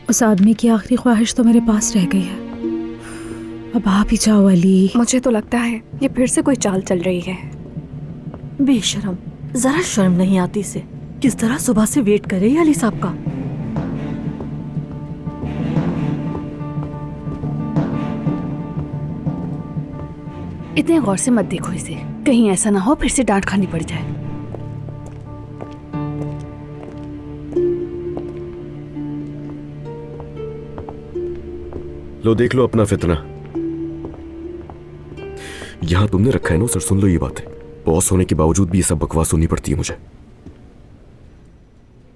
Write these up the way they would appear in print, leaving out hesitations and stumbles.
उस आदमी की आखिरी ख्वाहिश तो मेरे पास रह गई है। अब आप ही जाओ अली। मुझे तो लगता है ये फिर से कोई चाल चल रही है। बेशरम, जरा शर्म नहीं आती इसे। किस तरह सुबह से वेट कर रही है अली साहब का। इतने गौर से मत देखो इसे, कहीं ऐसा ना हो फिर से डांट खानी पड़ जाए। लो देख लो अपना फितना। यहां तुमने रखा है ना सर, सुन लो ये बातें। बॉस होने के बावजूद भी ये सब बकवास सुननी पड़ती है मुझे।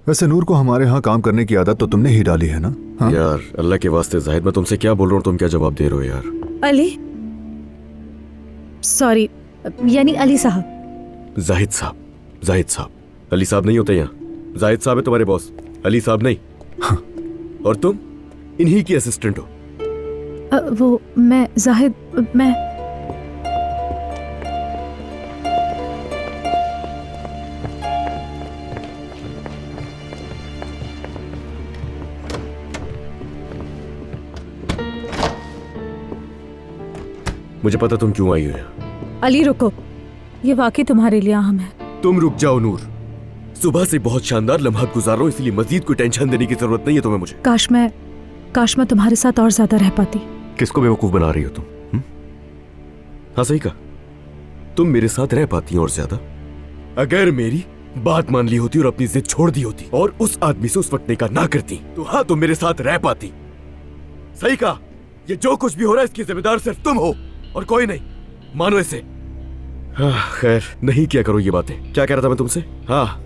वैसे नूर को हमारे यहाँ काम करने की आदत तो तुमने ही डाली है ना? हाँ? यार अल्लाह के वास्ते जाहिद, मैं तुमसे क्या बोल रहा हूँ, तुम क्या जवाब दे रहे हो यार? अली, सॉरी, यानी अली साहब। जाहिद साहब, जाहिद साहब। अली साहब नहीं होते यहाँ, जाहिद साहब है तुम्हारे बॉस, अली साहब नहीं। हाँ। और तुम इन्हीं की असिस्टेंट हो। वो मैं जाहिद, मैं मुझे पता तुम क्यों आई हो यहाँ। अली रुको, ये वाकई तुम्हारे लिए अहम है। तुम रुक जाओ नूर, सुबह से बहुत शानदार लम्हात गुजार रहा हूँ, इसलिए मजीद कोई टेंशन देने की जरूरत नहीं है तुम्हें मुझे। काश मैं तुम्हारे साथ और ज्यादा रह पाती। किसको बेवकूफ बना रही हो तुम? हाँ सही कहा, तुम मेरे साथ रह पाती हो और ज्यादा। अगर मेरी बात मान ली होती और अपनी जिद छोड़ दी होती और उस आदमी से उस वक्त निकाह ना करती तो हाँ तुम मेरे साथ रह पाती। सही कहा, ये जो कुछ भी हो रहा है इसकी जिम्मेदार सिर्फ तुम हो और कोई नहीं, मानो इसे। हाँ खैर, नहीं किया करो ये बातें। क्या कह रहा था मैं तुमसे? हाँ,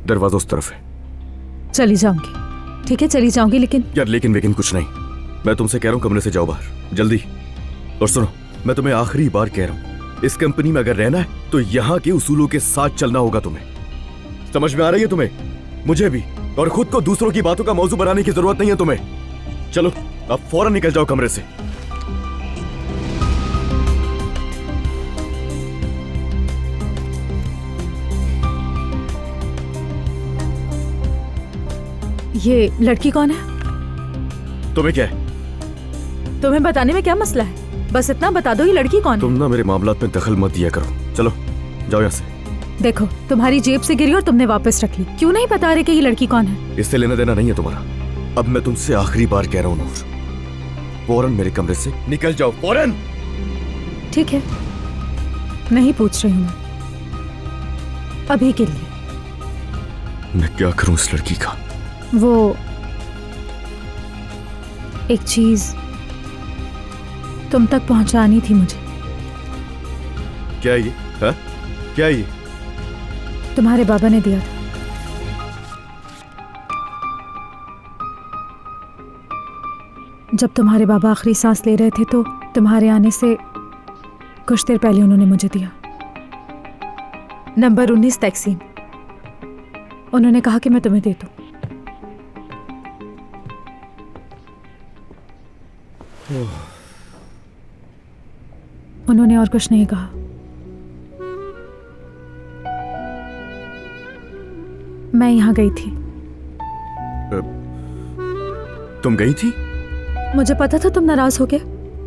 दरवाजा उस तरफ है। चली जाऊंगी, ठीक है चली जाऊंगी, लेकिन यार लेकिन कुछ नहीं। मैं तुमसे कह रहा हूं कमरे से जाओ बाहर जल्दी। और सुनो, मैं तुम्हें आखिरी बार कह रहा हूं, इस कंपनी में अगर रहना है तो यहाँ के उसूलों के साथ चलना होगा तुम्हें। समझ में आ रही है तुम्हें? मुझे भी। और खुद को दूसरों की बातों का मौजू बनाने की जरूरत नहीं है तुम्हें। चलो अब फौरन निकल जाओ कमरे से। ये लड़की कौन है? तुम्हें क्या है? तुम्हें बताने में क्या मसला है? बस इतना बता दो, ये लड़की कौन है? तुम ना मेरे मामलात में दखल मत दिया करो। चलो जाओ यहाँ से। देखो, तुम्हारी जेब से गिरी और तुमने वापस रख ली। क्यों नहीं बता रहे कि ये लड़की कौन है? इससे लेना देना नहीं है तुम्हारा। अब मैं तुमसे आखिरी बार कह रहा हूँ नूर, फौरन मेरे कमरे से निकल जाओ, फौरन। ठीक है, नहीं पूछ रही हूँ मैं, अभी के लिए। मैं क्या करूं इस लड़की का? वो एक चीज तुम तक पहुंचानी थी मुझे। क्या ये? हाँ? क्या ये? तुम्हारे बाबा ने दिया था। जब तुम्हारे बाबा आखिरी सांस ले रहे थे तो तुम्हारे आने से कुछ देर पहले उन्होंने मुझे दिया। नंबर 19 तैक्सीन। उन्होंने कहा कि मैं तुम्हें दे दूं। उन्होंने और कुछ नहीं कहा। मैं यहां गई थी। तुम गई थी? मुझे पता था तुम नाराज हो गए,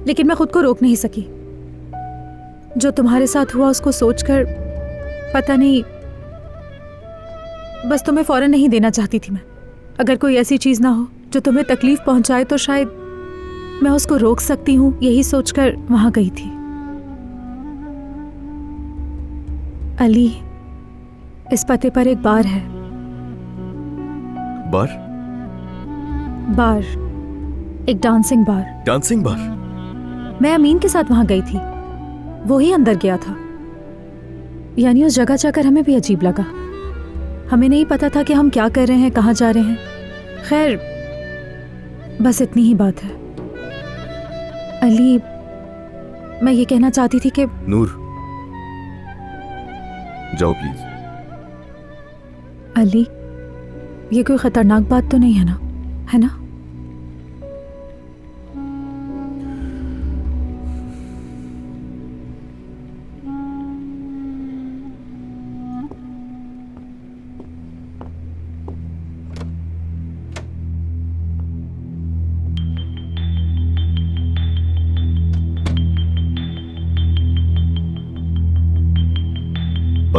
लेकिन मैं खुद को रोक नहीं सकी। जो तुम्हारे साथ हुआ उसको सोचकर पता नहीं, बस तुम्हें फौरन नहीं देना चाहती थी मैं। अगर कोई ऐसी चीज ना हो जो तुम्हें तकलीफ पहुंचाए तो शायद मैं उसको रोक सकती हूँ, यही सोचकर वहां गई थी। अली, इस पते पर एक बार है। बार? बार, एक डांसिंग बार। डांसिंग बार? मैं अमीन के साथ वहां गई थी, वो ही अंदर गया था। यानी उस जगह जाकर हमें भी अजीब लगा। हमें नहीं पता था कि हम क्या कर रहे हैं, कहाँ जा रहे हैं। खैर, बस इतनी ही बात है। अली, मैं ये कहना चाहती थी कि नूर, जाओ प्लीज। अली, ये कोई खतरनाक बात तो नहीं है ना? है ना?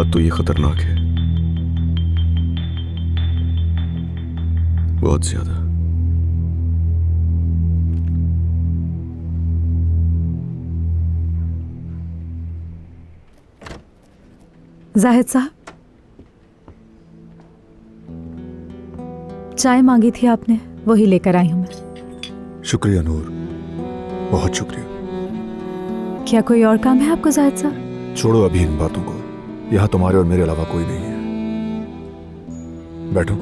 बात तो ये खतरनाक है, बहुत ज्यादा। जाहिद साहब, चाय मांगी थी आपने, वही लेकर आई हूं मैं। शुक्रिया नूर, बहुत शुक्रिया। क्या कोई और काम है आपको जाहिद साहब? छोड़ो अभी इन बातों को, यहाँ तुम्हारे और मेरे अलावा कोई नहीं है। बैठो।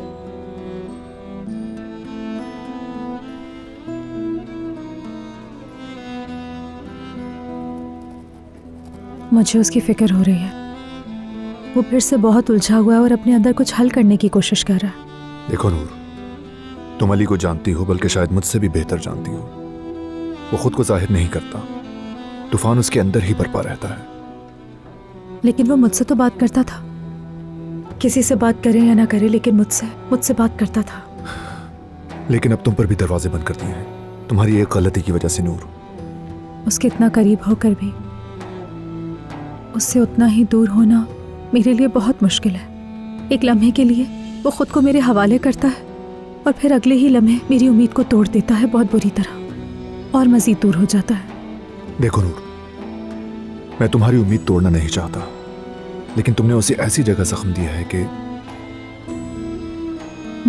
मुझे उसकी फिक्र हो रही है। वो फिर से बहुत उलझा हुआ है और अपने अंदर कुछ हल करने की कोशिश कर रहा है। देखो नूर, तुम अली को जानती हो, बल्कि शायद मुझसे भी बेहतर जानती हो। वो खुद को जाहिर नहीं करता, तूफान उसके अंदर ही बरपा रहता है। लेकिन वो मुझसे तो बात करता था, किसी से बात करे या ना करे, लेकिन मुझसे बात करता था। लेकिन अब तुम पर भी दरवाजे बंद कर दिए हैं, तुम्हारी एक गलती की वजह से नूर। उसके इतना करीब होकर भी उससे उतना ही दूर होना मेरे लिए बहुत मुश्किल है। एक लम्हे के लिए वो खुद को मेरे हवाले करता है और फिर अगले ही लम्हे मेरी उम्मीद को तोड़ देता है बहुत बुरी तरह, और मजीद दूर हो जाता है। देखो नूर, मैं तुम्हारी उम्मीद तोड़ना नहीं चाहता, लेकिन तुमने उसे ऐसी जगह जख्म दिया है कि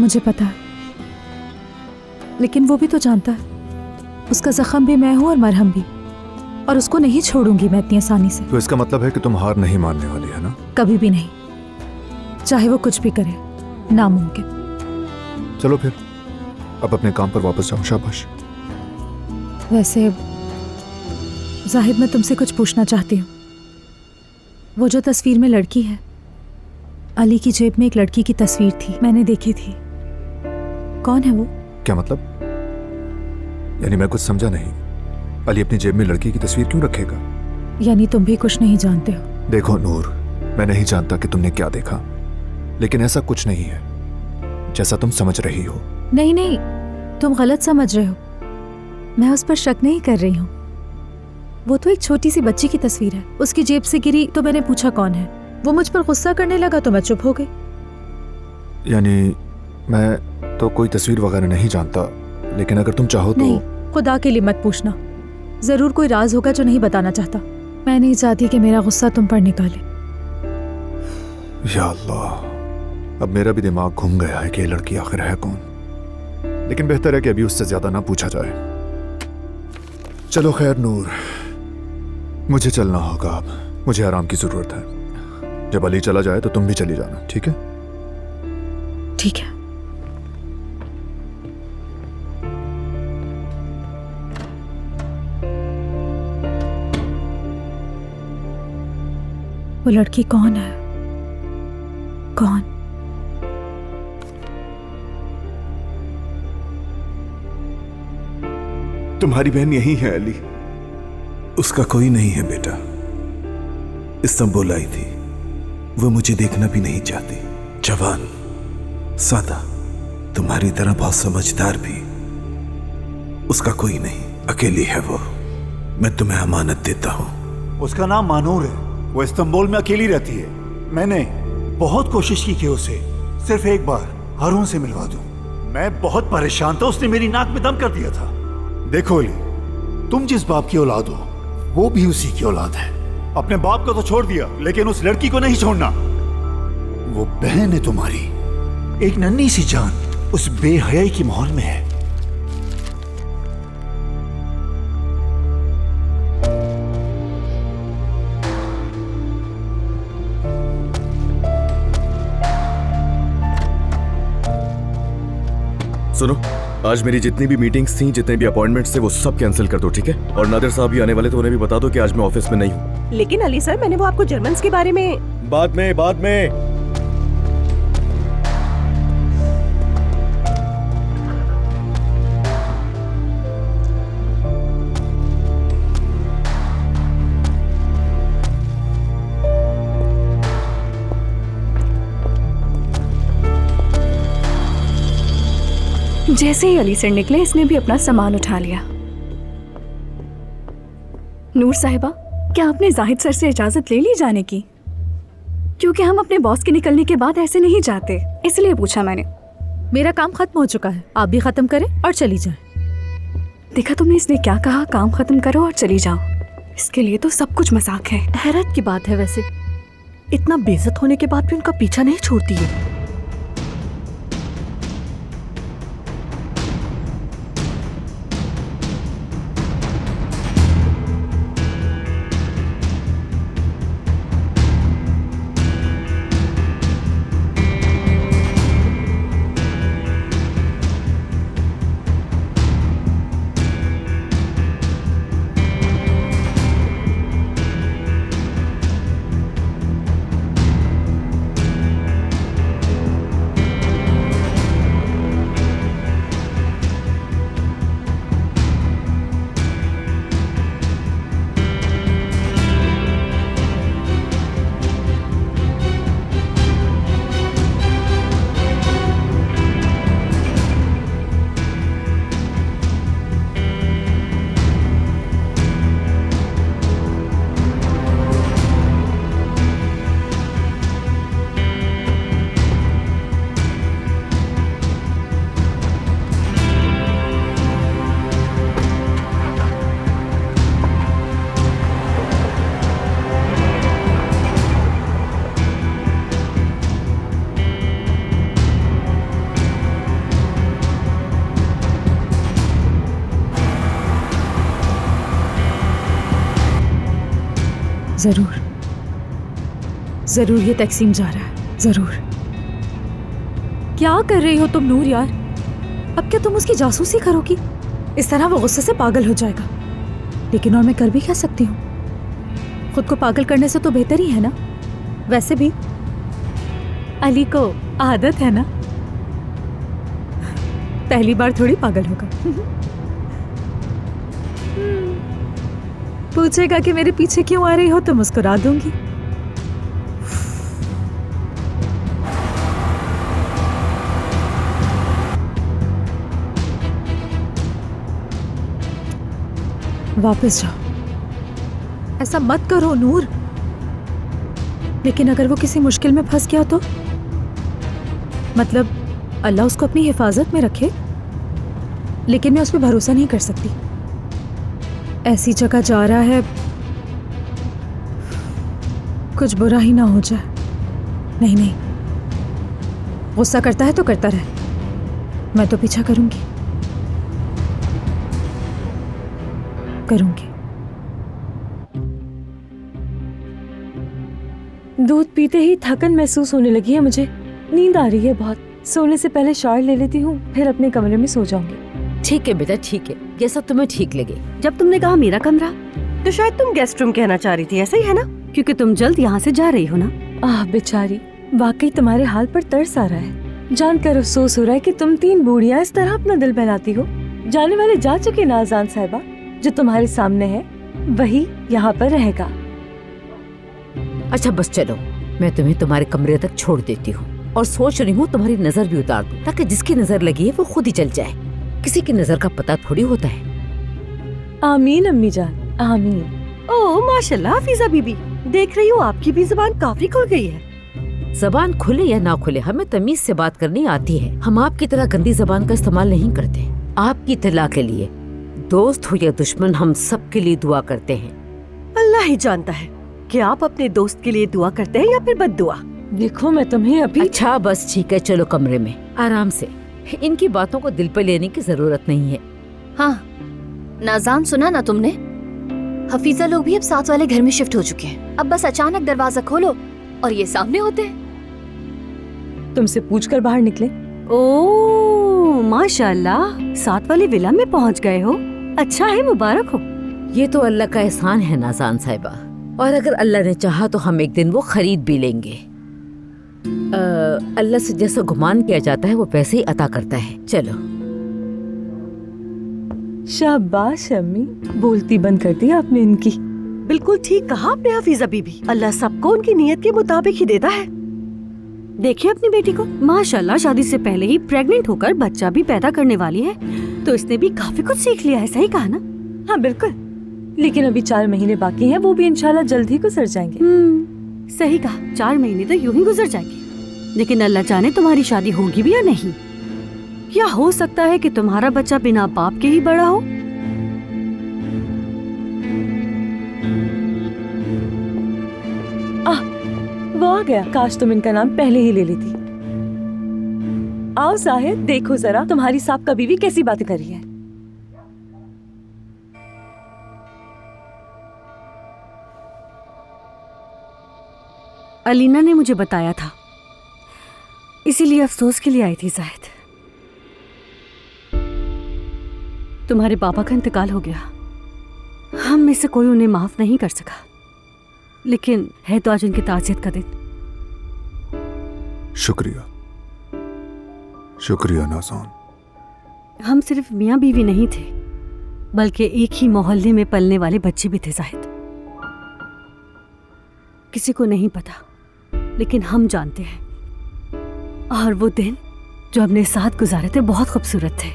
मुझे पता है, लेकिन वो भी तो जानता है उसका जख्म भी मैं हूं और मरहम भी, और उसको नहीं छोड़ूंगी मैं इतनी आसानी से। तो इसका मतलब है कि तुम हार नहीं मानने वाली है ना? कभी भी नहीं, चाहे वो कुछ भी करे, नामुमकिन। चलो फिर अब अपने काम पर वापस जाओ। शाबाश। वैसे जाहिद, मैं तुमसे कुछ पूछना चाहती हूँ। वो जो तस्वीर में लड़की है, अली की जेब में एक लड़की की तस्वीर थी, मैंने देखी थी। कौन है वो? क्या मतलब? यानी मैं कुछ समझा नहीं। अली अपनी जेब में लड़की की तस्वीर क्यों रखेगा? यानी तुम भी कुछ नहीं जानते हो? देखो नूर, मैं नहीं जानता कि तुमने क्या देखा, लेकिन ऐसा कुछ नहीं है जैसा तुम समझ रही हो। नहीं नहीं, तुम गलत समझ रहे हो। मैं उस पर शक नहीं कर रही हूँ। वो तो एक छोटी सी बच्ची की तस्वीर है, उसकी जेब से गिरी तो मैंने पूछा कौन है। वो मुझ पर गुस्सा करने लगा तो मैं चुप हो गई। यानी मैं तो कोई तस्वीर वगैरह नहीं जानता, लेकिन अगर तुम चाहो तो। नहीं, खुदा के लिए मत पूछना। जरूर कोई राज होगा जो नहीं बताना चाहता। मैं नहीं चाहती कि मेरा गुस्सा तुम पर निकाले। या अल्लाह, अब मेरा भी दिमाग घूम गया है कि ये लड़की आखिर है कौन। लेकिन बेहतर है कि अभी उससे ज्यादा ना पूछा जाए। चलो खैर नूर, मुझे चलना होगा अब, मुझे आराम की जरूरत है। जब अली चला जाए तो तुम भी चली जाना, ठीक है? ठीक है। वो लड़की कौन है? कौन? तुम्हारी बहन यही है अली। उसका कोई नहीं है बेटा। इस्तांबुल आई थी, वो मुझे देखना भी नहीं चाहती। जवान, सादा, तुम्हारी तरह बहुत समझदार भी। उसका कोई नहीं, अकेली है वो। मैं तुम्हें अमानत देता हूं। उसका नाम मानूर है, वो इस्तांबुल में अकेली रहती है। मैंने बहुत कोशिश की कि उसे सिर्फ एक बार हारून से मिलवा दूं। मैं बहुत परेशान था, उसने मेरी नाक में दम कर दिया था। देखो अली, तुम जिस बाप की औलाद हो वो भी उसी की औलाद है। अपने बाप को तो छोड़ दिया, लेकिन उस लड़की को नहीं छोड़ना। वो बहन है तुम्हारी, एक नन्ही सी जान उस बेहयाई की माहौल में है। सुनो, आज मेरी जितनी भी मीटिंग्स थी, जितने भी अपॉइंटमेंट्स थे, वो सब कैंसिल कर दो, ठीक है? और नादिर साहब भी आने वाले, तो उन्हें भी बता दो कि आज मैं ऑफिस में नहीं हूँ। लेकिन अली सर, मैंने वो आपको जर्मन्स के बारे में। बाद में जैसे ही अली सर निकले, इसने भी अपना सामान उठा लिया। नूर साहिबा, क्या आपने जाहिद सर से इजाजत ले ली जाने की? क्योंकि हम अपने बॉस के निकलने के बाद ऐसे नहीं जाते, इसलिए पूछा मैंने। मेरा काम खत्म हो चुका है, आप भी खत्म करें और चली जाएं। देखा तुमने इसने क्या कहा, काम खत्म करो और चली जाओ। इसके लिए तो सब कुछ मजाक है। हैरत की बात है वैसे, इतना बेइज्जत होने के बाद भी उनका पीछा नहीं छोड़ती है। जरूर जरूर ये तकसीम जा रहा है, जरूर। क्या कर रही हो तुम नूर यार? अब क्या तुम उसकी जासूसी करोगी? इस तरह वो गुस्से से पागल हो जाएगा। लेकिन और मैं कर भी क्या सकती हूँ? खुद को पागल करने से तो बेहतर ही है ना। वैसे भी अली को आदत है ना, पहली बार थोड़ी पागल होगा। पूछेगा कि मेरे पीछे क्यों आ रही हो तो मुस्कुरा दूंगी। वापस जाओ। ऐसा मत करो नूर। लेकिन अगर वो किसी मुश्किल में फंस गया तो? मतलब अल्लाह उसको अपनी हिफाजत में रखे, लेकिन मैं उस पर भरोसा नहीं कर सकती। ऐसी जगह जा रहा है, कुछ बुरा ही ना हो जाए। नहीं नहीं, गुस्सा करता है तो करता रहे, मैं तो पीछा करूंगी करूंगी। दूध पीते ही थकन महसूस होने लगी है मुझे। नींद आ रही है बहुत। सोने से पहले शावर ले लेती हूँ, फिर अपने कमरे में सो जाऊंगी। ठीक है बेटा, ठीक है, जैसा तुम्हें ठीक लगे। जब तुमने कहा मेरा कमरा, तो शायद तुम गेस्ट रूम कहना चाह रही थी, ऐसा ही है ना? क्योंकि तुम जल्द यहाँ से जा रही हो ना। आह बेचारी, वाकई तुम्हारे हाल पर तरस आ रहा है। जानकर अफसोस हो रहा है कि तुम तीन बूढ़ियाँ इस तरह अपना दिल बहलाती हो। जाने वाले जा चुके ना अजान साहिबा, जो तुम्हारे सामने है वही यहाँ पर रहेगा। अच्छा बस चलो, मैं तुम्हें तुम्हारे कमरे तक छोड़ देती हूँ और सोच रही हूँ तुम्हारी नजर भी उतार दूँ, ताकि जिसकी नजर लगी है वो खुद ही चल जाए। किसी की नजर का पता थोड़ी होता है। आमीन अम्मी जान, आमीन। ओह माशाल्लाह हफीजा बीबी, देख रही हूँ आपकी भी जुबान काफी खुल गई है। जबान खुले या ना खुले, हमें तमीज से बात करनी आती है। हम आपकी तरह गंदी जबान का इस्तेमाल नहीं करते। आपकी इत्तला के लिए, दोस्त हो या दुश्मन, हम सब के लिए दुआ करते हैं। अल्लाह ही जानता है कि आप अपने दोस्त के लिए दुआ करते हैं या फिर बद्दुआ। देखो मैं तुम्हें अभी। अच्छा बस ठीक है, चलो कमरे में आराम से। इनकी बातों को दिल पे लेने की जरूरत नहीं है। हाँ नाज़ान, सुना ना तुमने? हफीजा लोग भी अब साथ वाले घर में शिफ्ट हो चुके हैं। अब बस अचानक दरवाजा खोलो और ये सामने होते हैं। तुमसे पूछकर बाहर निकले। ओह माशाल्लाह, साथ वाले विला में पहुंच गए हो। अच्छा है, मुबारक हो। ये तो अल्लाह का एहसान है नाज़ान साहिबा, और अगर अल्लाह ने चाहा तो हम एक दिन वो खरीद भी लेंगे। अल्लाह से जैसा गुमान किया जाता है वो वैसे ही अता करता है। चलो। शाबाश अम्मी, बोलती बंद कर दी आपने इनकी। बिल्कुल ठीक कहा आपने हफीजा बीबी, अल्लाह सबको उनकी नीयत के मुताबिक ही देता है। देखिए अपनी बेटी को, माशाल्लाह शादी से पहले ही प्रेग्नेंट होकर बच्चा भी पैदा करने वाली है, तो इसने भी काफी कुछ सीख लिया है। सही कहा ना? हाँ बिल्कुल, लेकिन अभी 4 महीने बाकी हैं, वो भी इंशाल्लाह जल्द ही गुजर जाएंगे। सही कहा, 4 महीने तो यूं ही गुजर जाएंगे, लेकिन अल्लाह जाने तुम्हारी शादी होगी भी या नहीं। या हो सकता है कि तुम्हारा बच्चा बिना बाप के ही बड़ा हो। वो आ गया। काश तुम इनका नाम पहले ही ले लेती। आओ साहिद, देखो जरा तुम्हारी साहब बीवी कैसी बातें कर रही है। अलीना ने मुझे बताया था, इसीलिए अफसोस के लिए आई थी। जाहिद, तुम्हारे पापा का इंतकाल हो गया। हम में से कोई उन्हें माफ नहीं कर सका, लेकिन है तो आज उनकी ताज़ियत का दिन। शुक्रिया, शुक्रिया नाज़ान। हम सिर्फ मियाँ बीवी नहीं थे, बल्कि एक ही मोहल्ले में पलने वाले बच्चे भी थे। जाहिद, किसी को नहीं पता, लेकिन हम जानते हैं। और वो दिन जो हमने साथ गुजारे थे बहुत खूबसूरत थे,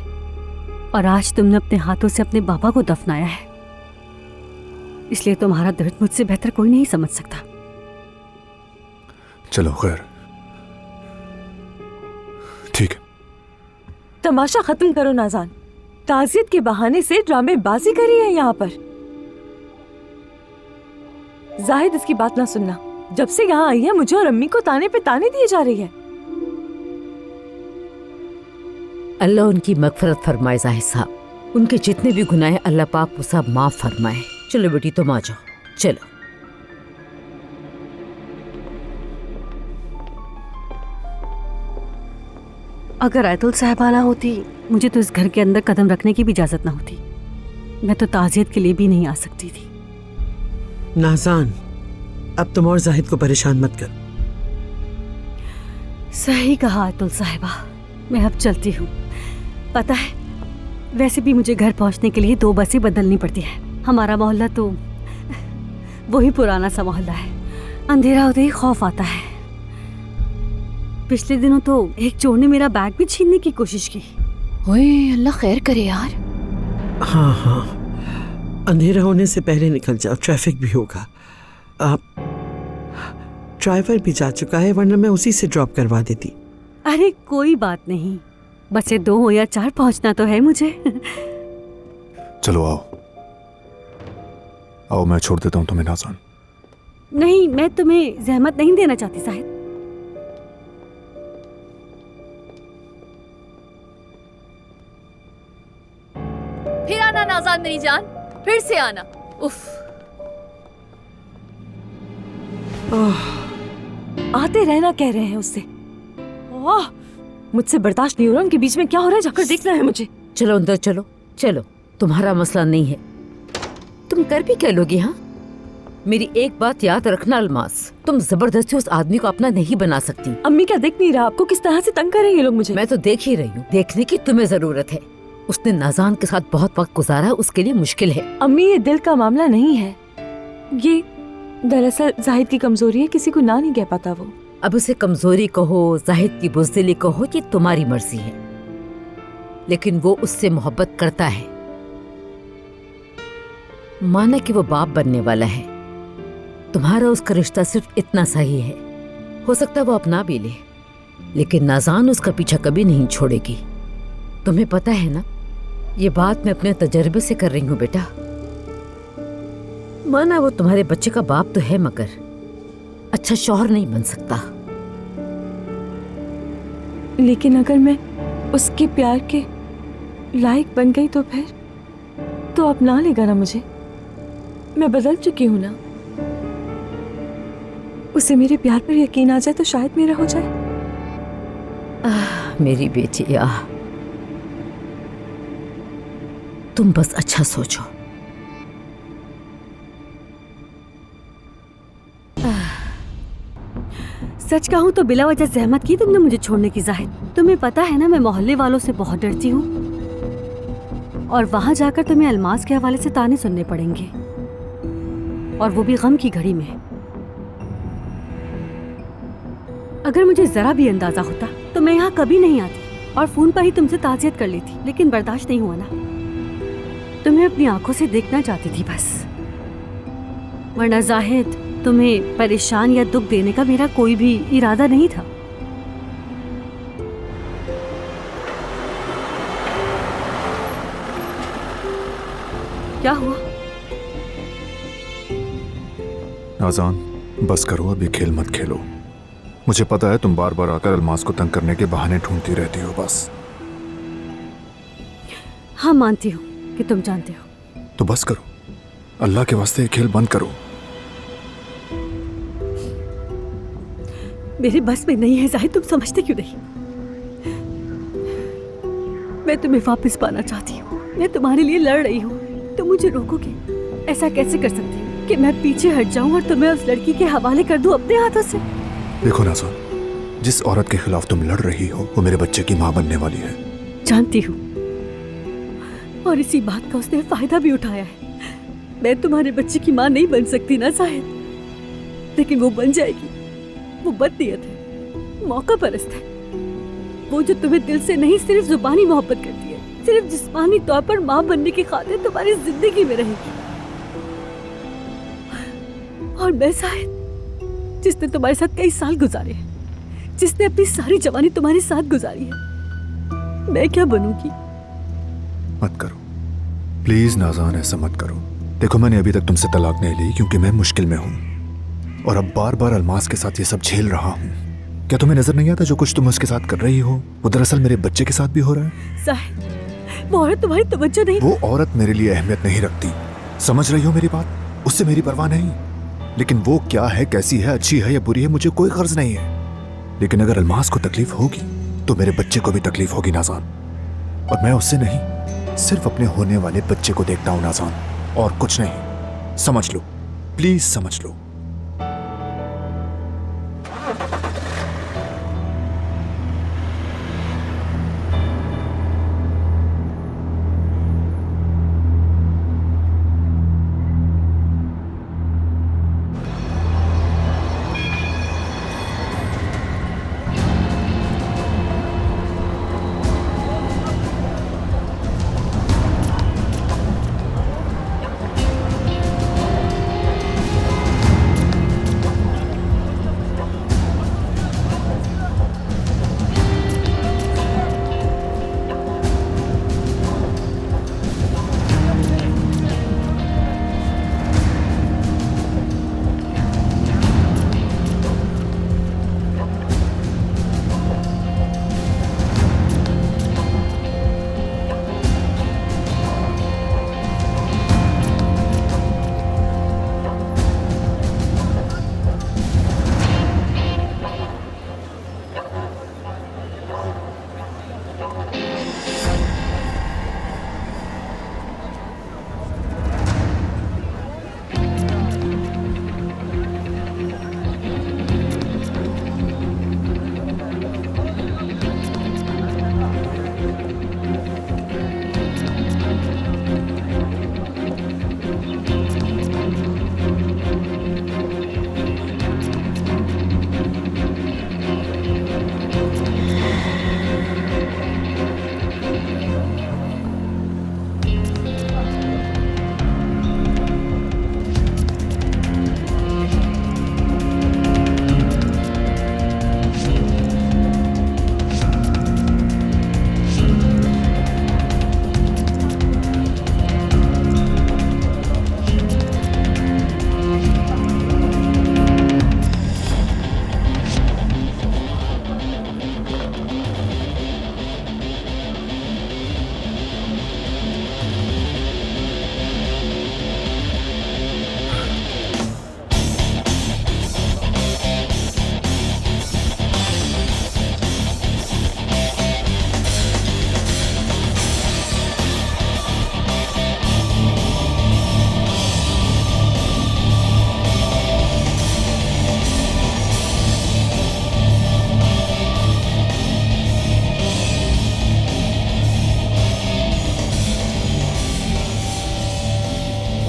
और आज तुमने अपने हाथों से अपने बाबा को दफनाया है, इसलिए तुम्हारा दर्द मुझसे बेहतर कोई नहीं समझ सकता। चलो खैर, ठीक है। तमाशा खत्म करो नाज़ान। ताज़ियत के बहाने से ड्रामेबाजी करी है यहाँ पर। जाहिद, इसकी बात ना सुनना। जब से यहाँ आई है मुझे और अम्मी को ताने पे ताने दिए जा रही है। अल्लाह उनकी मगफरत फरमाए जाहिद साहब। उनके जितने भी गुनाह हैं अल्लाह पाक वो सब माफ फरमाए। चलो बेटी तुम आ जाओ, चलो। अगर आयतुल साहिबा ना होती, मुझे तो इस घर के अंदर कदम रखने की भी इजाजत ना होती। मैं तो ताज़ियत के लिए भी नहीं आ सकती थी। नाज़ान, अब तुम और जाहिद को परेशान मत कर। सही कहा आयतुल साहिबा, मैं अब चलती हूँ। पता है, वैसे भी मुझे घर पहुँचने के लिए 2 बसें बदलनी पड़ती है। हमारा मोहल्ला तो वही पुराना सा मोहल्ला है, अंधेरा होते ही खौफ आता है। पिछले दिनों तो एक चोर ने मेरा बैग भी छीनने की कोशिश की। ओए अल्लाह खैर करे यार। हाँ हाँ, अंधेरा होने से पहले निकल जाओ, ट्रैफिक भी होगा। ड्राइवर भी जा चुका है, वरना मैं उसी से ड्रॉप करवा देती। अरे कोई बात नहीं, बसे 2 हो या 4 पहुंचना तो है मुझे। चलो आओ, आओ मैं छोड़ देता हूँ तुम्हें नाज़ान। नहीं, मैं तुम्हें जहमत नहीं देना चाहती साहिद। फिर आना नाज़ान मेरी जान, फिर से आना। उफ, आते रहना कह रहे हैं उससे। मुझसे बर्दाश्त नहीं हो रहा, उनके बीच में क्या हो रहा है जाकर देखना है मुझे। चलो अंदर चलो, चलो। तुम्हारा मसला नहीं है, तुम कर भी क्या लोगी? हाँ, मेरी एक बात याद रखना अलमास, तुम जबरदस्ती उस आदमी को अपना नहीं बना सकती। अम्मी क्या देख नहीं रहा आपको किस तरह से तंग कर रहे हैं ये लोग मुझे? मैं तो देख ही रही हूँ, देखने की तुम्हें जरूरत है। उसने नाज़ान के साथ बहुत वक्त गुजारा, उसके लिए मुश्किल है। अम्मी ये दिल का मामला नहीं है, ये दरअसल जाहिद की कमजोरी है, किसी को ना नहीं कह पाता वो। अब उसे कमजोरी कहो, जाहिद की बुज़दिली कहो, ये तुम्हारी मर्जी है, लेकिन वो उससे मोहब्बत करता है। माना कि वो बाप बनने वाला है, तुम्हारा उसका रिश्ता सिर्फ इतना सही है। हो सकता है वो अपना भी ले, लेकिन नाज़ान उसका पीछा कभी नहीं छोड़ेगी। तुम्हें पता है ना, ये बात मैं अपने तजर्बे से कर रही हूँ बेटा। माना वो तुम्हारे बच्चे का बाप तो है, मगर अच्छा शौहर नहीं बन सकता। लेकिन अगर मैं उसके प्यार के लायक बन गई तो फिर तो अपना लेगा ना मुझे। मैं बदल चुकी हूं ना, उसे मेरे प्यार पर यकीन आ जाए तो शायद मेरा हो जाए। मेरी बेटी, तुम बस अच्छा सोचो। सच कहूँ तो बिला वजह जहमत की तुमने मुझे छोड़ने की जाहिद। तुम्हें पता है ना, मैं मोहल्ले वालों से बहुत डरती हूँ, और वहां जाकर तुम्हें अलमास के हवाले से ताने सुनने पड़ेंगे, और वो भी गम की घड़ी में। अगर मुझे जरा भी अंदाजा होता तो मैं यहाँ कभी नहीं आती और फोन पर ही तुमसे ताज़ियत कर लेती, लेकिन बर्दाश्त नहीं हुआ ना। तुम्हें अपनी आंखों से देखना चाहती थी बस, वरना जाहिद तुम्हें परेशान या दुख देने का मेरा कोई भी इरादा नहीं था। क्या हुआ? नाज़ान, बस करो, अभी खेल मत खेलो। मुझे पता है तुम बार बार आकर अलमास को तंग करने के बहाने ढूंढती रहती हो बस। हाँ, मानती हूँ कि तुम जानते हो। तो बस करो, अल्लाह के वास्ते ये खेल बंद करो। मेरे बस में नहीं है जाहिद, तुम समझते क्यों नहीं? मैं तुम्हें वापस पाना चाहती हूँ, मैं तुम्हारे लिए लड़ रही हूँ। तुम मुझे रोकोगे? ऐसा कैसे कर सकती हो कि मैं पीछे हट जाऊं और तुम्हें उस लड़की के हवाले कर दूं अपने हाथों से? देखो नाज़ान, जिस औरत के खिलाफ तुम लड़ रही हो वो मेरे बच्चे की माँ बनने वाली है। जानती हूँ, और इसी बात का उसने फायदा भी उठाया है। मैं तुम्हारे बच्चे की माँ नहीं बन सकती ना शायद, लेकिन वो बन जाएगी। वो बदनीयत है, मौका परस्त है। वो जो तुम्हें दिल से नहीं सिर्फ जुबानी मोहब्बत करती है, सिर्फ जिस्मानी तौर पर माँ बनने की खातिर तुम्हारी जिंदगी में रहेगी। और मैं शायद, जिसने तुम्हारे साथ कई साल गुजारे हैं, जिसने अपनी सारी जवानी तुम्हारे साथ गुजारी है, मैं क्या बनूंगी? मत करो प्लीज नाज़ान, ऐसा मत करो। देखो, मैंने अभी तक तुमसे तलाक नहीं ली क्योंकि मैं मुश्किल में हूँ, और अब बार बार अलमास के साथ ये सब झेल रहा हूँ। क्या तुम्हें नजर नहीं आता जो कुछ तुम उसके साथ कर रही हो वो दरअसल मेरे बच्चे के साथ भी हो रहा है? साहिद, वो औरत तुम्हारी तवज्जो नहीं। वो औरत मेरे लिए अहमियत नहीं रखती, समझ रही हो मेरी बात? उससे मेरी परवाह नहीं, लेकिन वो क्या है, कैसी है, अच्छी है या बुरी है, मुझे कोई गर्ज नहीं है। लेकिन अगर अलमास को तकलीफ होगी तो मेरे बच्चे को भी तकलीफ होगी नाज़ान, और मैं उससे नहीं, सिर्फ अपने होने वाले बच्चे को देखता हूँ नाज़ान, और कुछ नहीं। समझ लो, प्लीज समझ लो।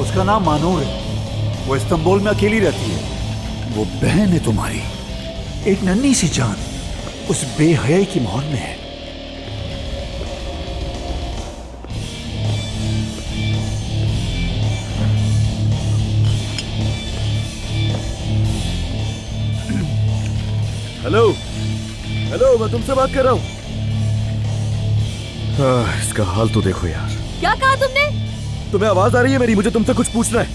उसका नाम मानूर है, वो इस्तांबुल में अकेली रहती है। वो बहन है तुम्हारी, एक नन्ही सी जान उस बेहयाई की मोहर में है। हेलो हेलो, मैं तुमसे बात कर रहा हूँ। इसका हाल तो देखो यार। क्या कहा तुमने? तुम्हें आवाज आ रही है मेरी? मुझे तुमसे कुछ पूछना है।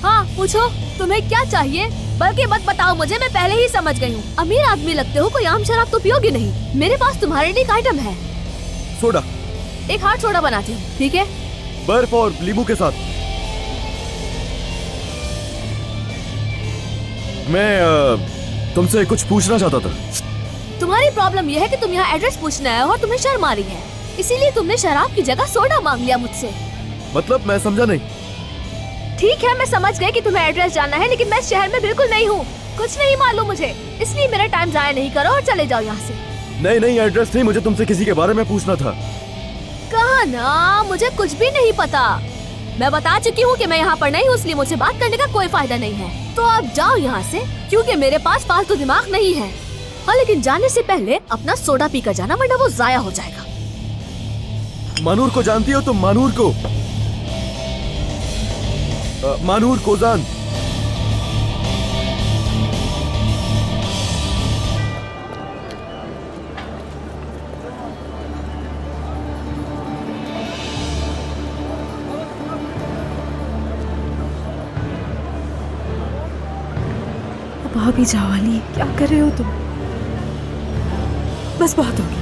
हाँ पूछो, तुम्हें क्या चाहिए? बल्कि मत बताओ मुझे, मैं पहले ही समझ गई हूँ। अमीर आदमी लगते हो, कोई आम शराब तो पियोगे नहीं। मेरे पास तुम्हारे लिए एक आइटम है। सोडा। एक हार्ड सोडा बनाती हूँ, ठीक है? बर्फ और नींबू के साथ। मैं तुमसे कुछ पूछना चाहता था। तुम्हारी प्रॉब्लम यह है कि तुम यहाँ एड्रेस पूछने आए हो और तुम्हें शर्म आ रही है, इसीलिए तुमने शराब की जगह सोडा मांग लिया मुझसे। मतलब मैं समझा नहीं। ठीक है, मैं समझ गई कि तुम्हें एड्रेस जानना है, लेकिन मैं इस शहर में बिल्कुल नहीं हूँ, कुछ नहीं मालूम मुझे, इसलिए मेरा टाइम जाया नहीं करो और चले जाओ यहाँ से। नहीं नहीं, एड्रेस नहीं, मुझे तुमसे किसी के बारे में पूछना था। कहा ना, मुझे कुछ भी नहीं पता। मैं बता चुकी हूँ कि मैं यहाँ पर नहीं हूँ, इसलिए मुझसे बात करने का कोई फायदा नहीं है। तो आप जाओ यहाँ से, क्योंकि मेरे पास फालतू दिमाग नहीं है। हाँ, लेकिन जाने से पहले अपना सोडा पी कर जाना, वरना वो जाया हो जाएगा। मानूर को जानती हो तुम? मानूर को? मानूर कोजान। भाभी जाओ अली, क्या कर रहे हो तुम? बस बहुत हो गया।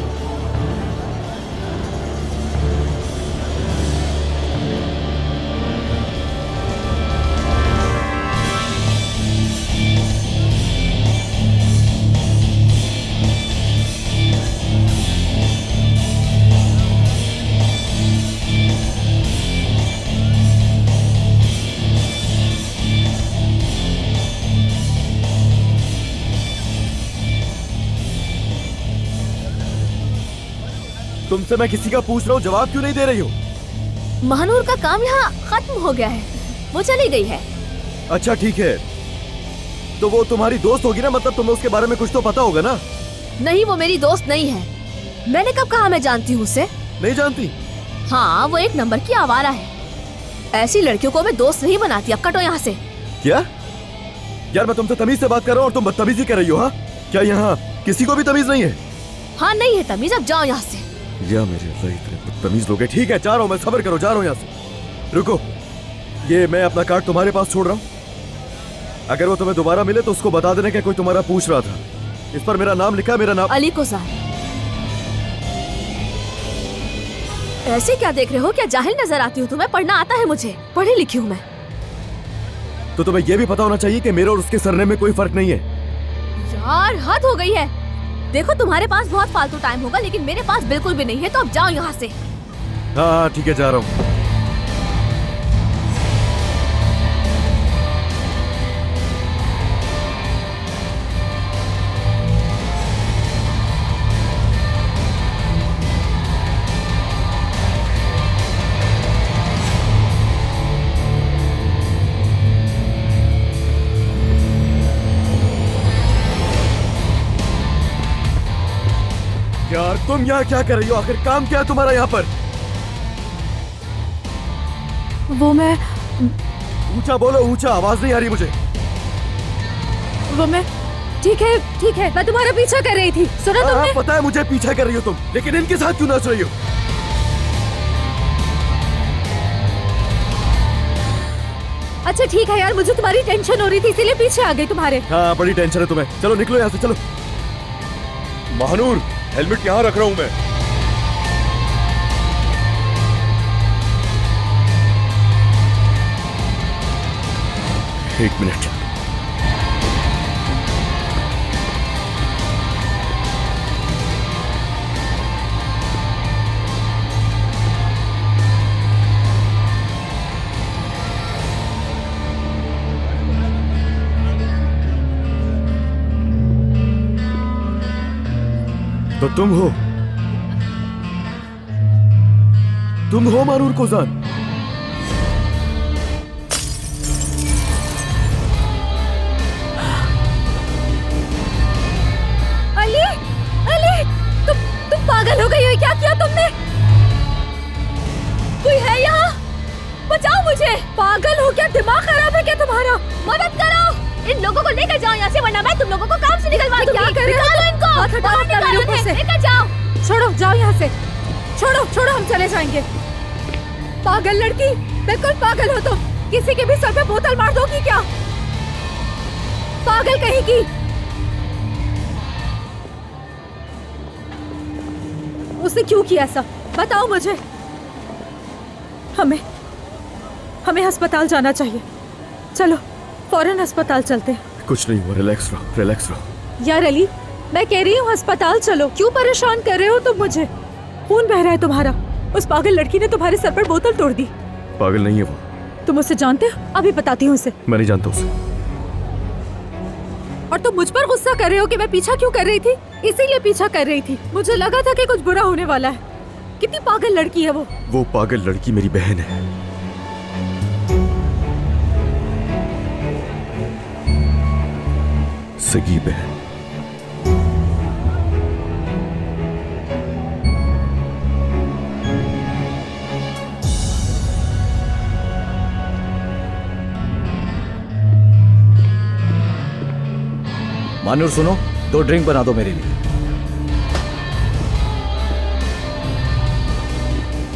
तुमसे मैं किसी का पूछ रहा हूँ, जवाब क्यों नहीं दे रही हो? महानूर का काम यहाँ खत्म हो गया है, वो चली गई है। अच्छा ठीक है, तो वो तुम्हारी दोस्त होगी ना, मतलब तुम्हें उसके बारे में कुछ तो पता होगा ना? नहीं, वो मेरी दोस्त नहीं है। मैंने कब कहा मैं जानती हूँ उसे? नहीं जानती? हाँ, वो एक नंबर की आवारा है। ऐसी लड़कियों को मैं दोस्त नहीं बनाती। अब कटो यहाँ से। क्या? यार मैं तुमसे तमीज से बात कर रहा हूँ और तुम बदतमीजी कर रही हो। हाँ, क्या यहाँ किसी को भी तमीज नहीं है? हाँ नहीं है तमीज, अब जाओ यहाँ से। या मेरे अल्लाह, इतने बदतमीज लोग हैं। ठीक है, जा रहा हूँ मैं, सब्र करो, जा रहा हूँ यहाँ से। रुको, ये मैं अपना कार्ड तुम्हारे पास छोड़ रहा हूँ। अगर वो तुम्हें दोबारा मिले तो उसको बता देना कि कोई तुम्हारा पूछ रहा था। इस पर मेरा नाम लिखा है, मेरा नाम अली कोजान। ऐसे क्या देख रहे हो? क्या जाहिल नजर आती हूँ तुम्हें? पढ़ना आता है मुझे, पढ़ी लिखी हूँ मैं। तो तुम्हें यह भी पता होना चाहिए कि मेरे और उसके सरनेम में कोई फर्क नहीं है। यार हद हो गई है। देखो तुम्हारे पास बहुत फालतू टाइम होगा, लेकिन मेरे पास बिल्कुल भी नहीं है, तो अब जाओ यहाँ से। हाँ ठीक है, जा रहा हूँ। यार तुम यहाँ क्या कर रही हो? आखिर काम क्या है तुम्हारा यहाँ पर? वो मैं ऊंचा बोलो, ऊंचा, आवाज नहीं आ रही मुझे। वो मैं ठीक है, मैं तुम्हारा पीछा कर रही थी। सुना तुमने? पता है मुझे पीछा कर रही हो तुम, लेकिन इनके साथ क्यों नाच रही हो? अच्छा ठीक है यार, मुझे तुम्हारी टेंशन हो रही थी, इसीलिए पीछे आ गई तुम्हारे। हाँ बड़ी टेंशन है तुम्हें। चलो निकलो यहाँ से, चलो। महानूर, हेलमेट यहाँ रख रहा हूँ मैं। एक मिनट। तो तुम हो मानूर कोजान? अली, तुम पागल हो गई हो? क्या किया तुमने? कोई है यहाँ? बचाओ मुझे। पागल हो क्या? दिमाग खराब है क्या तुम्हारा? मदद करो, इन लोगों को लेकर जाओ यहाँ से, वरना मैं तुम लोगों को काम से निकलवा दूंगी। क्या कर रहे हो? निकालो इनको, हाथ हटाओ बाहर अपना मेरे निकालो ऊपर इन्हें, से। लेकर जाओ। छोड़ो, जाओ यहाँ से। छोड़ो छोड़ो, हम चले जाएंगे। पागल लड़की, बिल्कुल पागल हो तुम। किसी के भी सर पे बोतल मार दोगी क्या? पागल कहेगी। उसने क्यों किया ऐसा? बताओ मुझे। हमें अस्पताल जाना चाहिए। चलो फौरन अस्पताल चलते हैं। कुछ नहीं हुआ, रिलैक्स रहो, रिलैक्स रहो। यार अली, मैं कह रही हूँ अस्पताल चलो। क्यों परेशान कर रहे हो तुम मुझे? खून बह रहा है तुम्हारा। उस पागल लड़की ने तुम्हारे सर पर बोतल तोड़ दी। पागल नहीं है वो। तुम उसे जानते हो? अभी बताती हूँ उसे। मैं नहीं जानता उसे। और तुम मुझ पर गुस्सा कर रहे हो कि मैं पीछा क्यों कर रही थी? इसीलिए पीछा कर रही थी। मुझे लगा था कि कुछ बुरा होने वाला है। कितनी पागल लड़की है वो। वो पागल लड़की मेरी बहन है। सगी बहन। मानूर सुनो, 2 ड्रिंक बना दो मेरे लिए।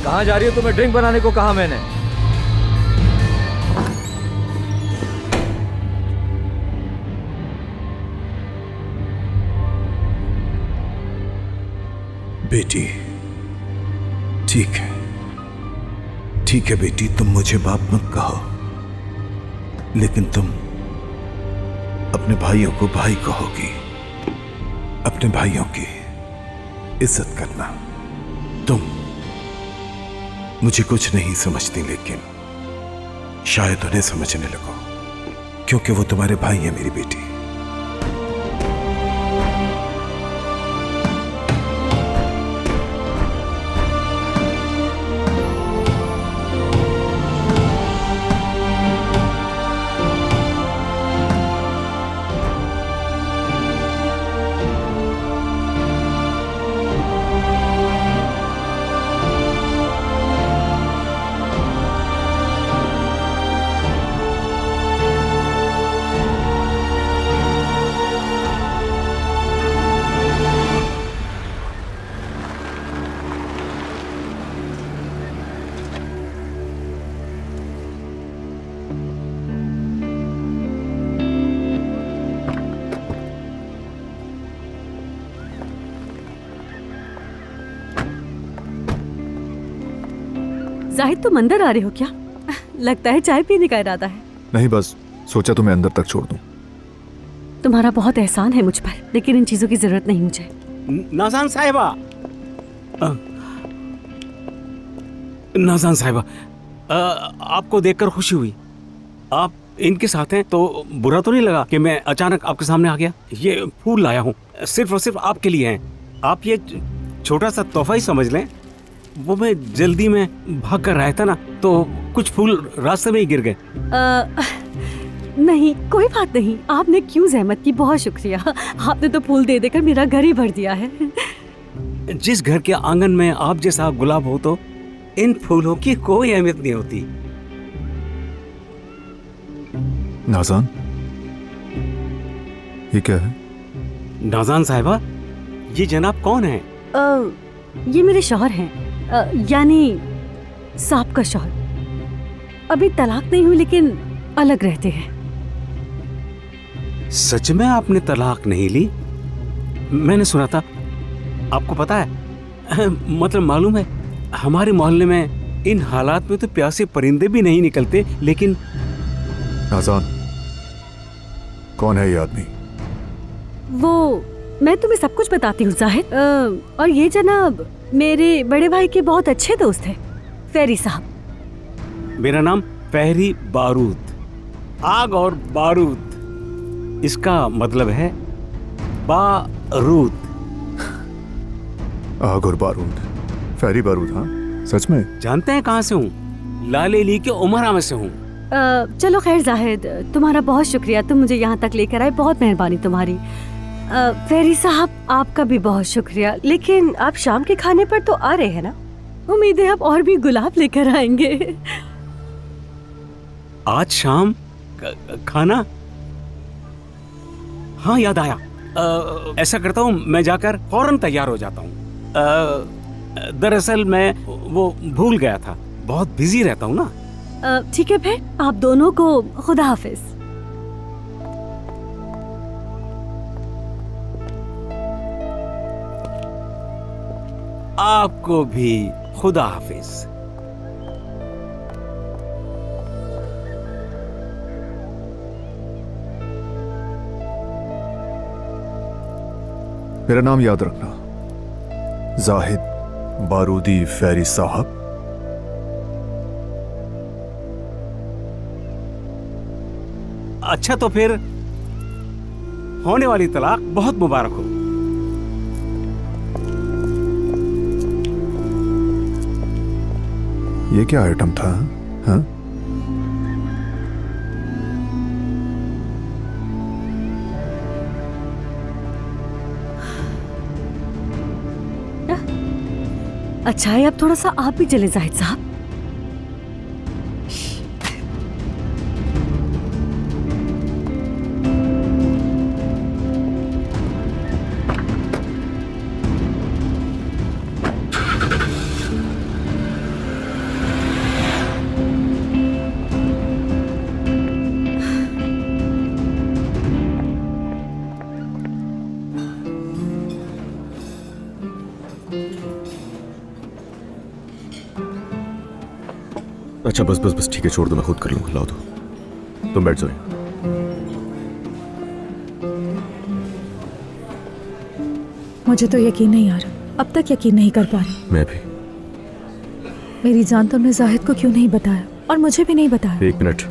कहाँ जा रही हो? तुम्हें ड्रिंक बनाने को कहा मैंने। बेटी, ठीक है, ठीक है बेटी, तुम मुझे बाप मत कहो, लेकिन तुम अपने भाइयों को भाई कहोगी। अपने भाइयों की इज्जत करना। तुम मुझे कुछ नहीं समझती, लेकिन शायद उन्हें समझने लगो, क्योंकि वो तुम्हारे भाई हैं मेरी बेटी। जाहिद, तुम अंदर आ रहे हो क्या? लगता है चाय पीने का इरादा है। नहीं, बस सोचा तुम्हें अंदर तक छोड़ दूं। तुम्हारा बहुत एहसान है मुझ पर, लेकिन इन चीजों की जरूरत नहीं मुझे। नाज़ान साहिबा, नाज़ान साहिबा, आपको देखकर खुशी हुई। आप इनके साथ हैं तो बुरा तो नहीं लगा कि मैं अचानक आपके सामने आ गया? ये फूल लाया हूँ, सिर्फ और सिर्फ आपके लिए हैं। आप ये छोटा सा तोहफा ही समझ लें। वो मैं जल्दी में भाग कर रहा था ना, तो कुछ फूल रास्ते में ही गिर गए। नहीं, कोई बात नहीं। आपने क्यों जहमत की, बहुत शुक्रिया। आपने तो फूल दे देकर मेरा घर ही भर दिया है। जिस घर के आंगन में आप जैसा गुलाब हो, तो इन फूलों की कोई अहमियत नहीं होती। नाज़ान, ये क्या है? नाज़ान साहिबा, ये जनाब कौन है? ये मेरे शौहर हैं, यानी साहब का शौहर। अभी तलाक नहीं हुई, लेकिन अलग रहते हैं। सच में आपने तलाक नहीं ली? मैंने सुना था। आपको पता है, मतलब मालूम है, हमारे मोहल्ले में इन हालात में तो प्यासे परिंदे भी नहीं निकलते। लेकिन नाज़ान, कौन है ये आदमी? वो मैं तुम्हें सब कुछ बताती हूँ जाहिद। और ये जनाब मेरे बड़े भाई के बहुत अच्छे दोस्त हैं, फेरी साहब। मेरा नाम फहरी बारूद, आग और बारूद, इसका मतलब है बारूद। आग और बारूद, फहरी बारूद। हाँ, सच में? जानते हैं कहाँ से हूँ? लालेली के उमरा में से हूँ। चलो खैर जाहिद, तुम्हारा बहुत शुक्रिया, तुम मुझे यहाँ तक लेकर आए, बहुत मेहरबानी तुम्हारी। फेरी साहब, आपका भी बहुत शुक्रिया। लेकिन आप शाम के खाने पर तो आ रहे हैं ना? उम्मीद है आप और भी गुलाब लेकर आएंगे। आज शाम खाना? हाँ याद आया। ऐसा करता हूँ, मैं जाकर फौरन तैयार हो जाता हूँ। दरअसल मैं वो भूल गया था, बहुत बिजी रहता हूँ ना। ठीक है फिर, आप दोनों को खुदा हाफिज। आपको भी खुदा हाफिज। मेरा नाम याद रखना, जाहिद बारूदी फैरी साहब। अच्छा तो फिर होने वाली तलाक बहुत मुबारक हो। ये क्या आइटम था? हाँ? अच्छा है, अब थोड़ा सा आप भी चले जाहिद साहब। अच्छा बस बस बस ठीक है, छोड़ दो, मैं खुद कर लूंगा। लाओ दो, तुम बैठ जाओ। मुझे तो यकीन नहीं आ रहा, अब तक यकीन नहीं कर पा रही। मैं भी। मेरी जान, तुमने जाहिद को क्यों नहीं बताया और मुझे भी नहीं बताया? एक मिनट,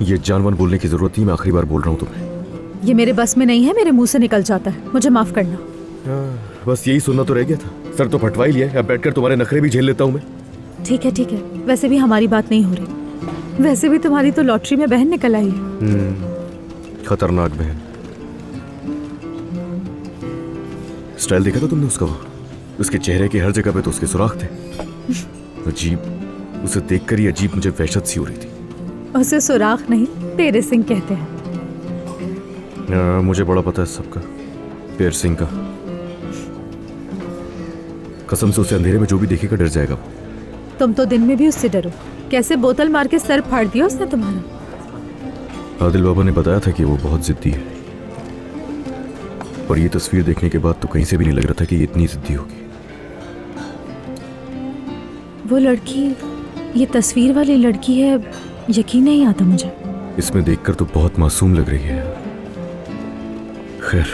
ये जानवर बोलने की जरूरत नहीं, मैं आखिरी बार बोल रहा हूँ तुम्हें। ये मेरे बस में नहीं है, मेरे मुंह से निकल जाता है, मुझे माफ करना। बस यही सुनना तो रह गया था। सर तो फटवा ही लिया, अब बैठकर तुम्हारे नखरे भी झेल लेता हूँ मैं। ठीक है ठीक है, वैसे भी हमारी बात नहीं हो रही। वैसे भी तुम्हारी तो लॉटरी में बहन निकल आई है। खतरनाक बहन। स्टाइल देखा था तुमने उसका? वो उसके चेहरे के हर जगह पे तो उसके सुराख थे। अजीब, उसे देखकर ही अजीब मुझे वहशत सी हो रही थी। उसे सुराख नहीं, पियर्सिंग कहते हैं। मुझे बड़ा पता है सबका, पियर्सिंग का। कसम से उसे अंधेरे में जो भी देखेगा डर जाएगा वो। तुम तो दिन में भी उससे डरो। कैसे बोतल मार के सर फाड़ दिया उसने तुम्हारा। आदिल बाबा ने बताया था कि वो बहुत जिद्दी है, और ये तस्वीर देखने के बाद तो कहीं से भी नहीं लग रहा था कि ये इतनी जिद्दी होगी। वो लड़की, ये तस्वीर वाली लड़की है, यकीन नहीं आता मुझे। इसमें देखकर तो बहुत मासूम लग रही है। खैर,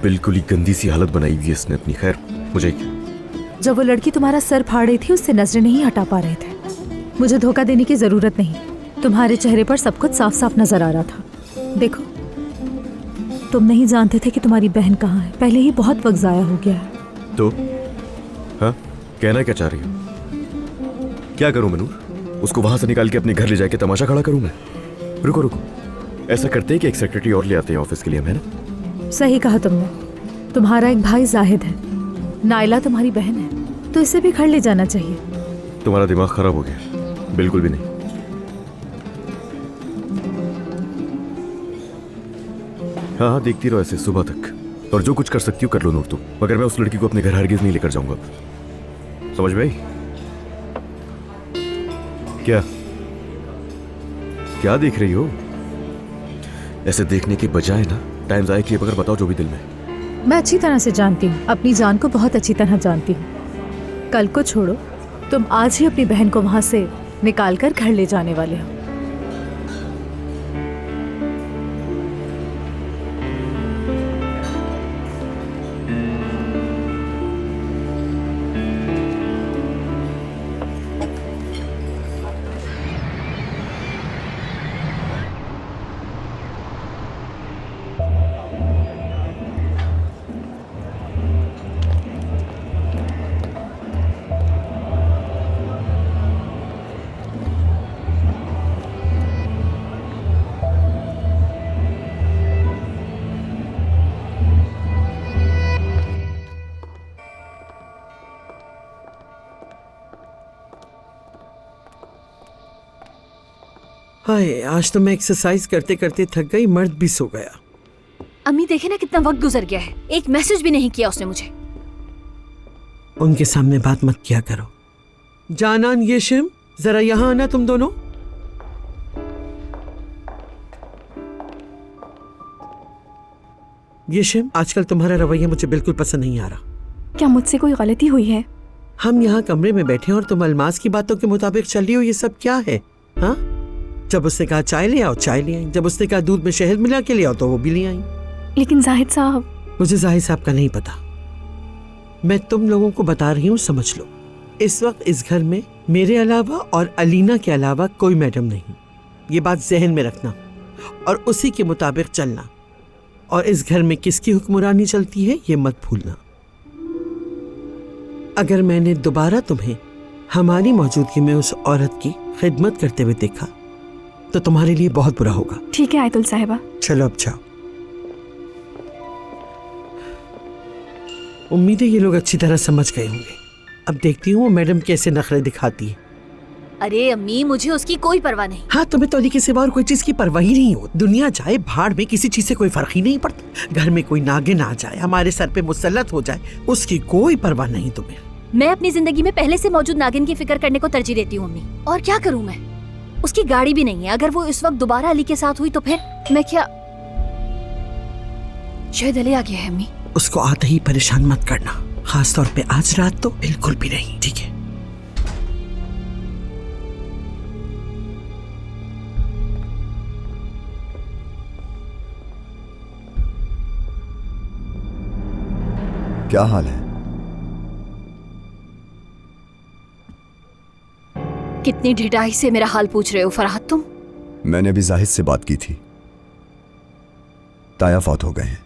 बिल्कुल ही गंदी सी हालत बनाई हुई है इसने अपनी। खैर, मुझे जब वो लड़की तुम्हारा सर फाड़ रही थी, उससे नजरें नहीं हटा पा रहे थे। मुझे धोखा देने की जरूरत नहीं, तुम्हारे चेहरे पर सब कुछ साफ साफ नजर आ रहा था। देखो, तुम नहीं जानते थे कि तुम्हारी बहन कहाँ है, पहले ही बहुत वक्त जाया हो गया है। तो हाँ, कहना क्या चाह रही हो? क्या करूं मनूर? उसको वहां से निकाल के अपने घर ले जाके तमाशा खड़ा करूं मैं? रुको रुको, ऐसा करते हैं कि एक सेक्रेटरी और ले आते हैं ऑफिस के लिए, है ना? सही कहा तुमने। तुम्हारा एक भाई जाहिद है, नाइला तुम्हारी बहन है, तो इसे भी घर ले जाना चाहिए। तुम्हारा दिमाग खराब हो गया? बिल्कुल भी नहीं। हाँ हाँ, देखती रहो ऐसे सुबह तक, और जो कुछ कर सकती हो कर लो नूर तुम, मगर मैं उस लड़की को अपने घर हरगिज नहीं लेकर जाऊंगा। समझ में आई? क्या क्या देख रही हो? ऐसे देखने के बजाय ना टाइम जाए किए बगैर बताओ जो भी दिल में। मैं अच्छी तरह से जानती हूँ, अपनी जान को बहुत अच्छी तरह जानती हूँ। कल को छोड़ो, तुम आज ही अपनी बहन को वहां से निकाल कर घर ले जाने वाले हो। हाय, आज तो मैं एक्सरसाइज करते करते थक गई, मर्द भी सो गया। अम्मी देखे ना कितना वक्त गुजर गया है, एक मैसेज भी नहीं किया उसने मुझे। उनके सामने बात मत किया करो। जानान, येशिम, जरा यहाँ आना तुम दोनों। येशिम, आजकल तुम्हारा रवैया मुझे बिल्कुल पसंद नहीं आ रहा। क्या मुझसे कोई गलती हुई है? हम यहाँ कमरे में बैठे हैं और तुम अलमास की बातों के मुताबिक चल रही हो, ये सब क्या है? हाँ, जब उसने कहा चाय ले आओ, चाय ले आई। जब उसने कहा दूध में शहद मिला के ले आओ, तो वो भी ले आई। लेकिन जाहिद साहब। मुझे जाहिद साहब का नहीं पता, मैं तुम लोगों को बता रही हूँ, समझ लो। इस वक्त इस घर में मेरे अलावा और अलीना के अलावा कोई मैडम नहीं। ये बात जहन में रखना और उसी के मुताबिक चलना। और इस घर में किसकी हुक्मरानी चलती है ये मत भूलना। अगर मैंने दोबारा तुम्हें हमारी मौजूदगी में उस औरत की खिदमत करते हुए देखा तो तुम्हारे लिए बहुत बुरा होगा। ठीक है आयतुल साहिबा। चलो अब जाओ। उम्मीद है ये लोग अच्छी तरह समझ गए होंगे। अब देखती हूँ वो मैडम कैसे नखरे दिखाती है। अरे अम्मी, मुझे उसकी कोई परवाह नहीं। हाँ, तुम्हें तो अली के सिवा और कोई चीज की परवाह ही नहीं हो। दुनिया जाए भाड़ में, किसी चीज से कोई फर्क ही नहीं पड़ता। घर में कोई नागिन आ जाए, हमारे सर पे मुसल्लत हो जाए, उसकी कोई परवाह नहीं तुम्हें। मैं अपनी जिंदगी में पहले से मौजूद नागिन की फिक्र करने को तरजीह देती हूँ अम्मी। और क्या करूँ मैं? उसकी गाड़ी भी नहीं है। अगर वो इस वक्त दोबारा अली के साथ हुई तो फिर मैं क्या? शायद अली आ गया है अम्मी। उसको आते ही परेशान मत करना, खास तौर पे आज रात तो बिल्कुल भी नहीं, ठीक है? क्या हाल है? कितनी ढिठाई से मेरा हाल पूछ रहे हो फरहाद तुम? मैंने अभी जाहिद से बात की थी, ताया फौत हो गए हैं।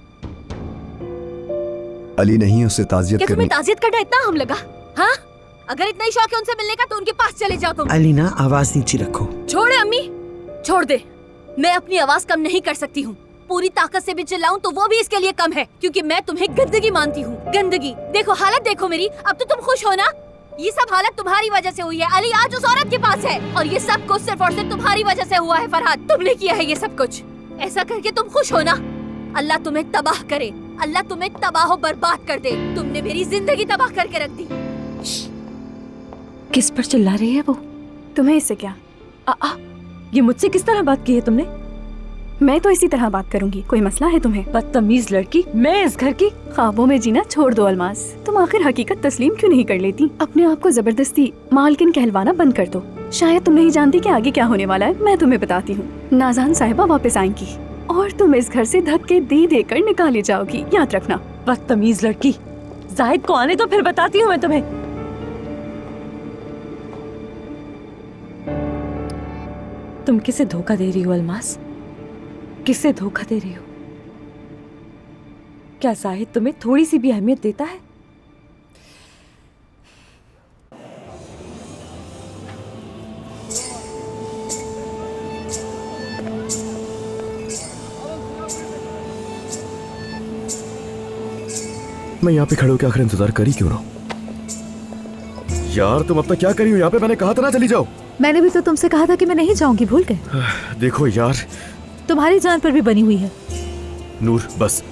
अली नहीं, उसे ताजियत क्या करनी। तुम्हें ताजियत करना इतना हम लगा? हाँ, अगर इतना ही शौक है उनसे मिलने का तो उनके पास चले जाओ तुम। अलीना, आवाज नीचे रखो। छोड़े अम्मी, छोड़ दे। मैं अपनी आवाज कम नहीं कर सकती हूँ। पूरी ताकत से भी चिल्लाऊं तो वो भी इसके लिए कम है, क्योंकि मैं तुम्हें गंदगी मानती हूँ। गंदगी। देखो हालत देखो मेरी। अब तो तुम खुश हो ना? ये सब हालत तुम्हारी वजह से हुई है। अली आज उस औरत के पास है और ये सब कुछ सिर्फ और सिर्फ तुम्हारी वजह से हुआ है फरहाद। तुमने किया है ये सब कुछ। ऐसा करके तुम खुश हो ना? अल्लाह तुम्हें तबाह करे, अल्लाह तुम्हें तबाह बर्बाद कर दे। तुमने मेरी जिंदगी तबाह करके रख दी। किस पर चिल्ला रही है वो? तुम्हें इससे क्या? ये मुझसे किस तरह बात की है तुमने? मैं तो इसी तरह बात करूंगी। कोई मसला है तुम्हें? बदतमीज लड़की, मैं इस घर की। ख्वाबों में जीना छोड़ दो अलमास। तुम आखिर हकीकत तस्लीम क्यों नहीं कर लेती? अपने आप को जबरदस्ती मालकिन कहलवाना बंद कर दो। शायद तुम नहीं जानती कि आगे क्या होने वाला है। मैं तुम्हें बताती हूँ। नाज़ान साहिबा वापस आएंगी और तुम इस घर से धक्के दे देकर निकाले जाओगी, याद रखना। बदतमीज लड़की, जाहिद को आने तो फिर बताती हूँ मैं तुम्हें। तुम किसे धोखा दे रही हो अलमास? किसे धोखा दे रही हो? क्या जाहिद तुम्हें थोड़ी सी भी अहमियत देता है? मैं यहाँ पे खड़े होकर आखिर इंतजार कर ही क्यों रहा हूँ? यार तुम अब तक क्या करी हो यहाँ पे? मैंने कहा था ना चली जाओ। मैंने भी तो तुमसे कहा था कि मैं नहीं जाऊंगी, भूल गए? देखो यार, तुम्हारी जान पर भी बनी हुई है। नूर बस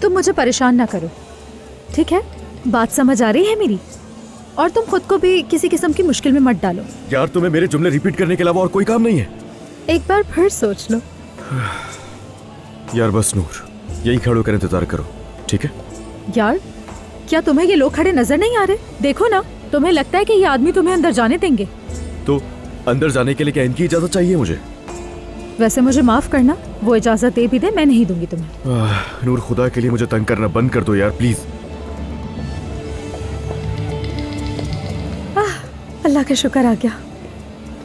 तुम मुझे परेशान ना करो, ठीक है? बात समझ आ रही है मेरी? और तुम खुद को भी किसी किस्म की मुश्किल में मत डालो। यार तुम्हें मेरे जुमले रिपीट करने के अलावा और कोई काम नहीं है? एक बार फिर सोच लो। यार बस नूर, यही खड़े होकर इंतजार करो, ठीक है? यार क्या तुम्हें ये लोग खड़े नजर नहीं आ रहे? देखो ना, तुम्हें लगता है कि ये आदमी तुम्हें अंदर जाने देंगे? तो अंदर जाने के लिए क्या इनकी इजाजत चाहिए मुझे? वैसे मुझे माफ करना, वो इजाजत दे भी दे, मैं नहीं दूंगी तुम्हें। नूर खुदा के लिए मुझे तंग करना बंद कर दो यार, प्लीज। अल्लाह का शुक्र आ गया।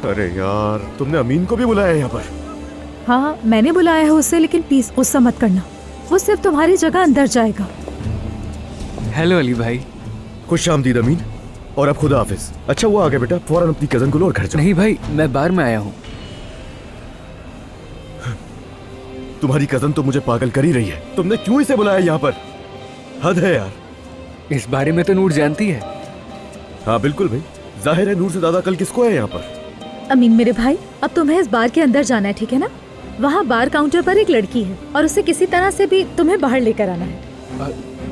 अरे यार तुमने अमीन को भी बुलाया यहाँ पर? हाँ मैंने बुलाया है उसे, लेकिन प्लीज गुस्सा मत करना। वो सिर्फ तुम्हारी जगह अंदर जाएगा। हेलो अली भाई। खुश आमदीद अमीन। और अब खुदा हाफिज। अच्छा वो आ गया बेटा, फौरन अपनी कजन को लो और घर जाओ। नहीं भाई, मैं बाहर में आया हूँ। तुम्हारी कजन तो मुझे पागल कर ही रही है। तुमने क्यों इसे बुलाया यहाँ पर? हद है यार। इस बारे में तो नूर जानती है। हाँ बिल्कुल भाई, जाहिर है नूर से ज्यादा कल किसको है यहाँ पर? अमीन मेरे भाई, अब तुम्हें इस बार के अंदर जाना है, ठीक है ना? वहाँ बार काउंटर पर एक लड़की है और उसे किसी तरह से भी तुम्हें बाहर लेकर आना है।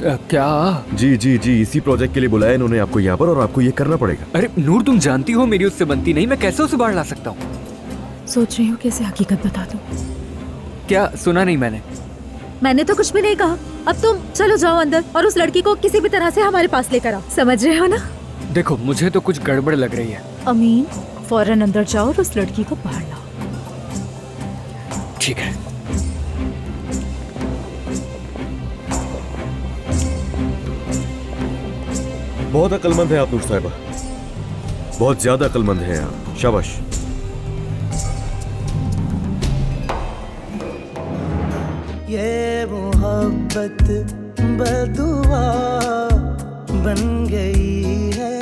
क्या? जी जी जी, इसी प्रोजेक्ट के लिए बुलाया इन्होंने आपको यहाँ पर और आपको ये करना पड़ेगा। अरे नूर, तुम जानती हो मेरी उससे बनती नहीं, मैं कैसे उसे बाहर ला सकता हूँ? सोच रही हूँ कैसे हकीकत बता दूँ। क्या सुना नहीं मैंने तो कुछ भी नहीं कहा। अब तुम चलो जाओ अंदर और उस लड़की को किसी भी तरह से हमारे पास लेकर आओ, समझ रहे हो ना? देखो मुझे तो कुछ गड़बड़ लग रही है। अमीन, फौरन अंदर जाओ और उस लड़की को बाहर लाओ। ठीक है। बहुत अक्लमंद है आप नूर साहिबा, बहुत ज्यादा अक्लमंद हैं आप, शाबाश। ये मोहब्बत बदुआ बन गई है।